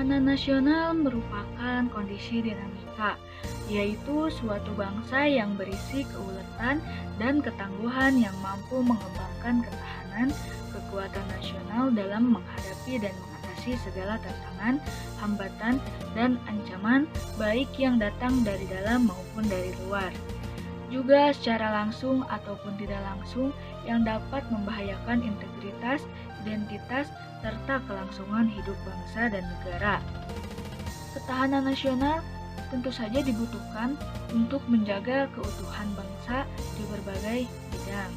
Ketahanan nasional merupakan kondisi dinamika, yaitu suatu bangsa yang berisi keuletan dan ketangguhan yang mampu mengembangkan ketahanan, kekuatan nasional dalam menghadapi dan mengatasi segala tantangan, hambatan, dan ancaman baik yang datang dari dalam maupun dari luar. Juga secara langsung ataupun tidak langsung yang dapat membahayakan integritas, identitas, serta kelangsungan hidup bangsa dan negara. Ketahanan nasional tentu saja dibutuhkan untuk menjaga keutuhan bangsa di berbagai bidang.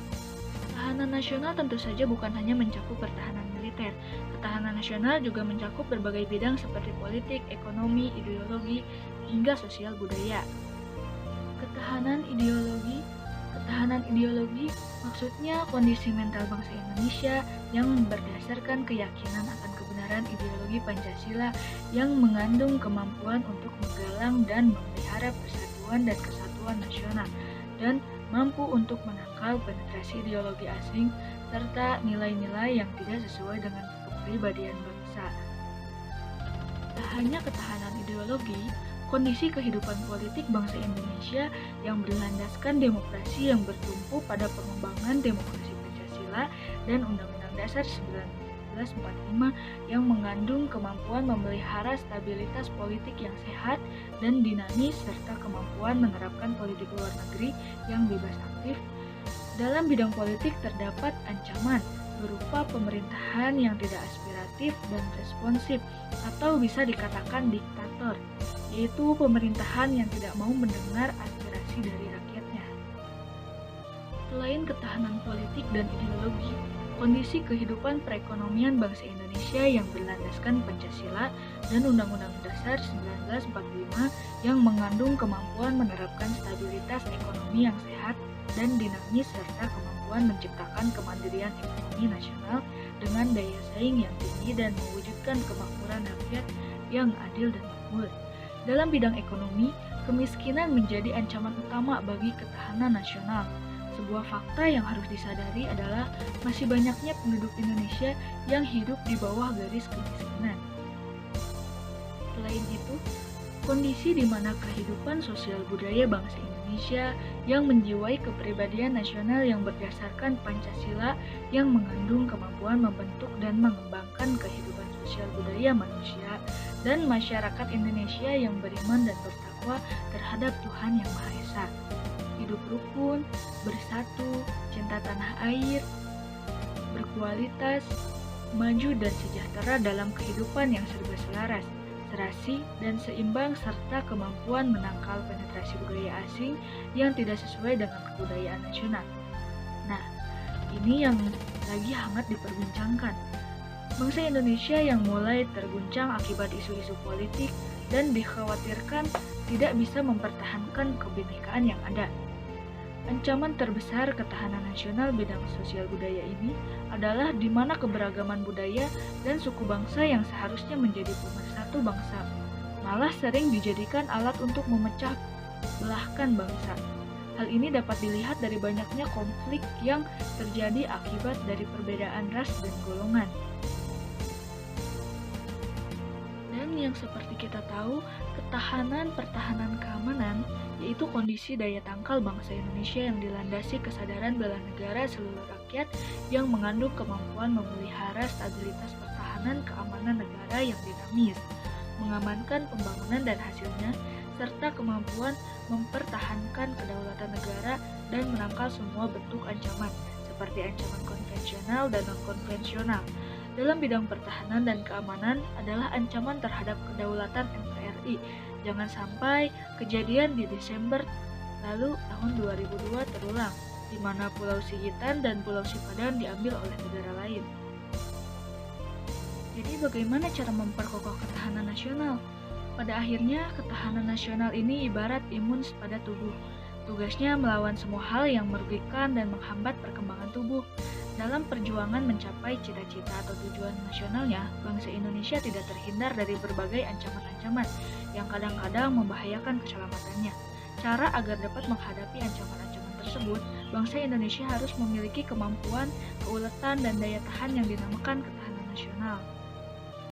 Ketahanan nasional tentu saja bukan hanya mencakup pertahanan militer. Ketahanan nasional juga mencakup berbagai bidang seperti politik, ekonomi, ideologi, hingga sosial budaya. Ketahanan ideologi Ketahanan ideologi maksudnya kondisi mental bangsa Indonesia yang berdasarkan keyakinan akan kebenaran ideologi Pancasila yang mengandung kemampuan untuk menggalang dan memelihara persatuan dan kesatuan nasional dan mampu untuk menangkal penetrasi ideologi asing serta nilai-nilai yang tidak sesuai dengan kepribadian bangsa. Tak hanya ketahanan ideologi, kondisi kehidupan politik bangsa Indonesia yang berlandaskan demokrasi yang bertumpu pada pengembangan demokrasi Pancasila dan Undang-Undang Dasar 1945 yang mengandung kemampuan memelihara stabilitas politik yang sehat dan dinamis serta kemampuan menerapkan politik luar negeri yang bebas aktif. Dalam bidang politik terdapat ancaman berupa pemerintahan yang tidak aspiratif dan responsif atau bisa dikatakan diktator, yaitu pemerintahan yang tidak mau mendengar aspirasi dari rakyatnya. Selain ketahanan politik dan ideologi, kondisi kehidupan perekonomian bangsa Indonesia yang berlandaskan Pancasila dan Undang-Undang Dasar 1945 yang mengandung kemampuan menerapkan stabilitas ekonomi yang sehat dan dinamis serta kemampuan menciptakan kemandirian ekonomi nasional dengan daya saing yang tinggi dan mewujudkan kemakmuran rakyat yang adil dan makmur. Dalam bidang ekonomi, kemiskinan menjadi ancaman utama bagi ketahanan nasional. Sebuah fakta yang harus disadari adalah masih banyaknya penduduk Indonesia yang hidup di bawah garis kemiskinan. Selain itu, kondisi di mana kehidupan sosial budaya bangsa Indonesia yang menjiwai kepribadian nasional yang berdasarkan Pancasila yang mengandung kemampuan membentuk dan mengembangkan kehidupan sosial budaya manusia dan masyarakat Indonesia yang beriman dan bertakwa terhadap Tuhan Yang Maha Esa. Hidup rukun, bersatu, cinta tanah air, berkualitas, maju dan sejahtera dalam kehidupan yang serba selaras, serasi dan seimbang serta kemampuan menangkal penetrasi budaya asing yang tidak sesuai dengan kebudayaan nasional. Nah, ini yang lagi hangat diperbincangkan. Bangsa Indonesia yang mulai terguncang akibat isu-isu politik dan dikhawatirkan tidak bisa mempertahankan kebinekaan yang ada. Ancaman terbesar ketahanan nasional bidang sosial budaya ini adalah di mana keberagaman budaya dan suku bangsa yang seharusnya menjadi pemersatu bangsa malah sering dijadikan alat untuk memecah belahkan bangsa. Hal ini dapat dilihat dari banyaknya konflik yang terjadi akibat dari perbedaan ras dan golongan. Dan yang seperti kita tahu, ketahanan, pertahanan, keamanan, yaitu kondisi daya tangkal bangsa Indonesia yang dilandasi kesadaran bela negara seluruh rakyat yang mengandung kemampuan memelihara stabilitas pertahanan keamanan negara yang dinamis, mengamankan pembangunan dan hasilnya, serta kemampuan mempertahankan kedaulatan negara dan menangkal semua bentuk ancaman, seperti ancaman konvensional dan non-konvensional. Dalam bidang pertahanan dan keamanan adalah ancaman terhadap kedaulatan NKRI. Jangan sampai kejadian di Desember lalu tahun 2002 terulang, di mana Pulau Sigitan dan Pulau Sipadan diambil oleh negara lain. Jadi bagaimana cara memperkokoh ketahanan nasional? Pada akhirnya, ketahanan nasional ini ibarat imun pada tubuh. Tugasnya melawan semua hal yang merugikan dan menghambat perkembangan tubuh. Dalam perjuangan mencapai cita-cita atau tujuan nasionalnya, bangsa Indonesia tidak terhindar dari berbagai ancaman-ancaman yang kadang-kadang membahayakan keselamatannya. Cara agar dapat menghadapi ancaman-ancaman tersebut, bangsa Indonesia harus memiliki kemampuan, keuletan, dan daya tahan yang dinamakan ketahanan nasional.